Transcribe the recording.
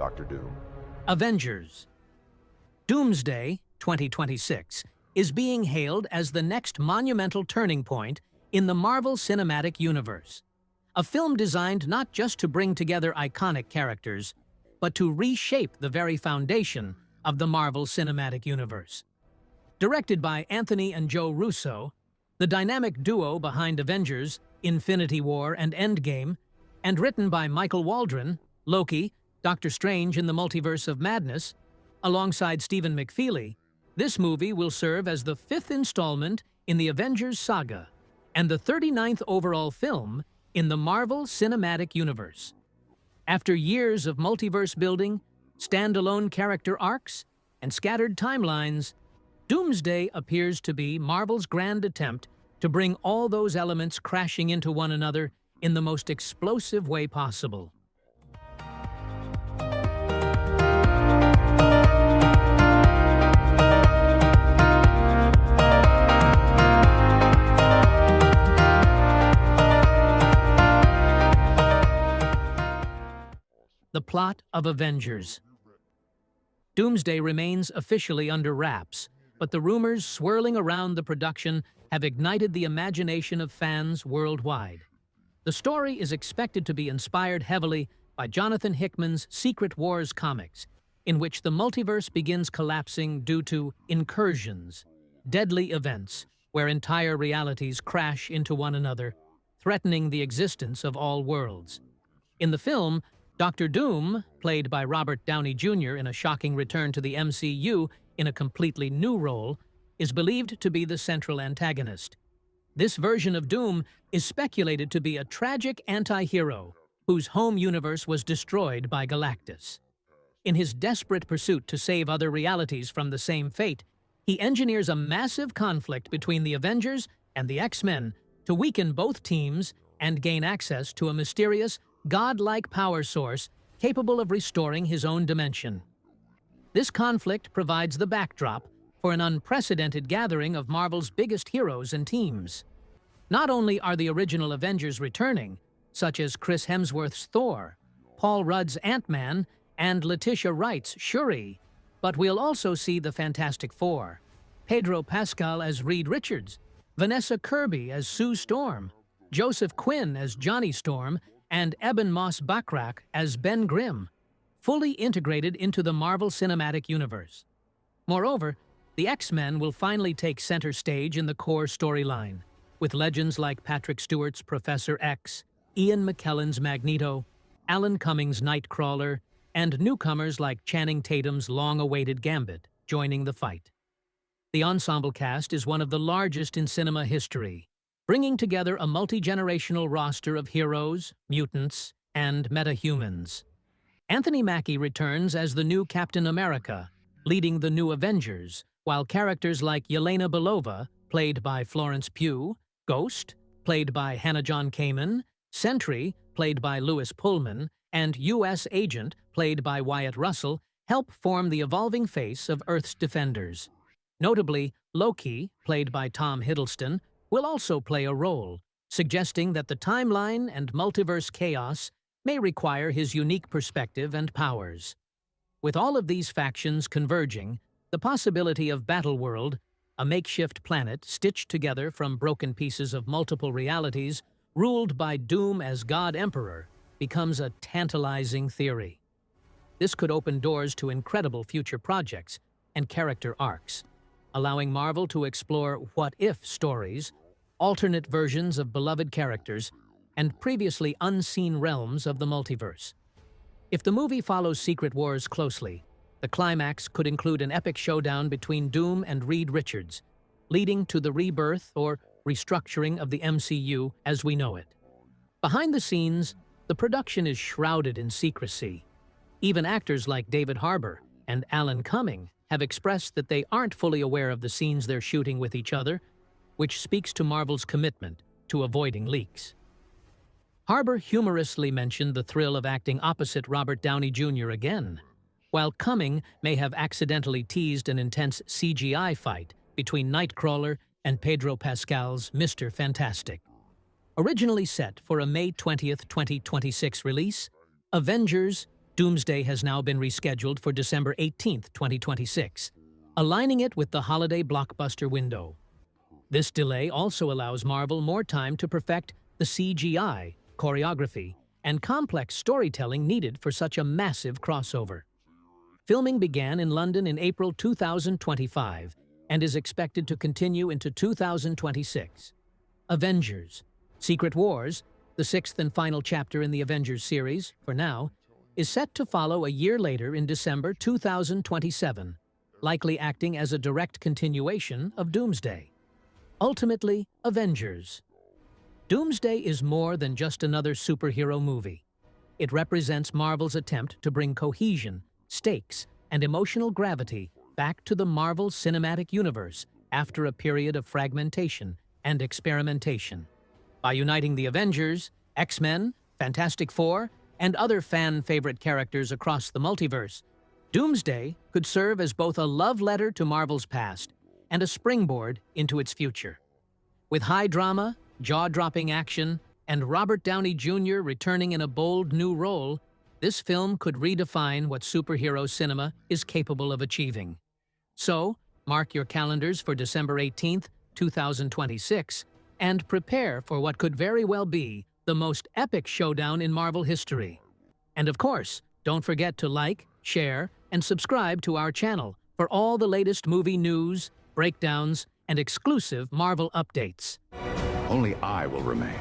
Dr. Doom. Avengers. Doomsday 2026 is being hailed as the next monumental turning point in the Marvel Cinematic Universe. A film designed not just to bring together iconic characters, but to reshape the very foundation of the Marvel Cinematic Universe. Directed by Anthony and Joe Russo, the dynamic duo behind Avengers, Infinity War and Endgame, and written by Michael Waldron, Loki, Doctor Strange in the Multiverse of Madness, alongside Stephen McFeely, this movie will serve as the 5th installment in the Avengers saga and the 39th overall film in the Marvel Cinematic Universe. After years of multiverse building, standalone character arcs, and scattered timelines, Doomsday appears to be Marvel's grand attempt to bring all those elements crashing into one another in the most explosive way possible. The plot of Avengers. Doomsday remains officially under wraps, but the rumors swirling around the production have ignited the imagination of fans worldwide. The story is expected to be inspired heavily by Jonathan Hickman's Secret Wars comics, in which the multiverse begins collapsing due to incursions, deadly events where entire realities crash into one another, threatening the existence of all worlds. In the film, Dr. Doom, played by Robert Downey Jr. in a shocking return to the MCU in a completely new role, is believed to be the central antagonist. This version of Doom is speculated to be a tragic anti-hero whose home universe was destroyed by Galactus. In his desperate pursuit to save other realities from the same fate, he engineers a massive conflict between the Avengers and the X-Men to weaken both teams and gain access to a mysterious, godlike power source capable of restoring his own dimension. This conflict provides the backdrop for an unprecedented gathering of Marvel's biggest heroes and teams. Not only are the original Avengers returning, such as Chris Hemsworth's Thor, Paul Rudd's Ant-Man, and Letitia Wright's Shuri, but we'll also see the Fantastic Four, Pedro Pascal as Reed Richards, Vanessa Kirby as Sue Storm, Joseph Quinn as Johnny Storm, and Eben Moss-Backrack as Ben Grimm, fully integrated into the Marvel Cinematic Universe. Moreover, the X-Men will finally take center stage in the core storyline, with legends like Patrick Stewart's Professor X, Ian McKellen's Magneto, Alan Cummings' Nightcrawler, and newcomers like Channing Tatum's long-awaited Gambit joining the fight. The ensemble cast is one of the largest in cinema history, bringing together a multi-generational roster of heroes, mutants, and metahumans. Anthony Mackie returns as the new Captain America, leading the new Avengers, while characters like Yelena Belova, played by Florence Pugh, Ghost, played by Hannah John Kamen, Sentry, played by Louis Pullman, and U.S. Agent, played by Wyatt Russell, help form the evolving face of Earth's defenders. Notably, Loki, played by Tom Hiddleston, will also play a role, suggesting that the timeline and multiverse chaos may require his unique perspective and powers. With all of these factions converging, the possibility of Battleworld, a makeshift planet stitched together from broken pieces of multiple realities, ruled by Doom as God Emperor, becomes a tantalizing theory. This could open doors to incredible future projects and character arcs, allowing Marvel to explore what-if stories, alternate versions of beloved characters, and previously unseen realms of the multiverse. If the movie follows Secret Wars closely, the climax could include an epic showdown between Doom and Reed Richards, leading to the rebirth or restructuring of the MCU as we know it. Behind the scenes, the production is shrouded in secrecy. Even actors like David Harbour and Alan Cumming have expressed that they aren't fully aware of the scenes they're shooting with each other, which speaks to Marvel's commitment to avoiding leaks. Harbour humorously mentioned the thrill of acting opposite Robert Downey Jr. again, while Cumming may have accidentally teased an intense CGI fight between Nightcrawler and Pedro Pascal's Mr. Fantastic. Originally set for a May 20th, 2026 release, Avengers Doomsday has now been rescheduled for December 18, 2026, aligning it with the holiday blockbuster window. This delay also allows Marvel more time to perfect the CGI, choreography, and complex storytelling needed for such a massive crossover. Filming began in London in April 2025 and is expected to continue into 2026. Avengers: Secret Wars, the sixth and final chapter in the Avengers series, for now, is set to follow a year later in December 2027, likely acting as a direct continuation of Doomsday. Ultimately, Avengers. Doomsday is more than just another superhero movie. It represents Marvel's attempt to bring cohesion, stakes, and emotional gravity back to the Marvel Cinematic Universe after a period of fragmentation and experimentation. By uniting the Avengers, X-Men, Fantastic Four, and other fan-favorite characters across the multiverse, Doomsday could serve as both a love letter to Marvel's past and a springboard into its future. With high drama, jaw-dropping action, and Robert Downey Jr. returning in a bold new role, this film could redefine what superhero cinema is capable of achieving. So, mark your calendars for December 18th, 2026, and prepare for what could very well be the most epic showdown in Marvel history. And of course, don't forget to like, share, and subscribe to our channel for all the latest movie news, breakdowns, and exclusive Marvel updates. Only I will remain.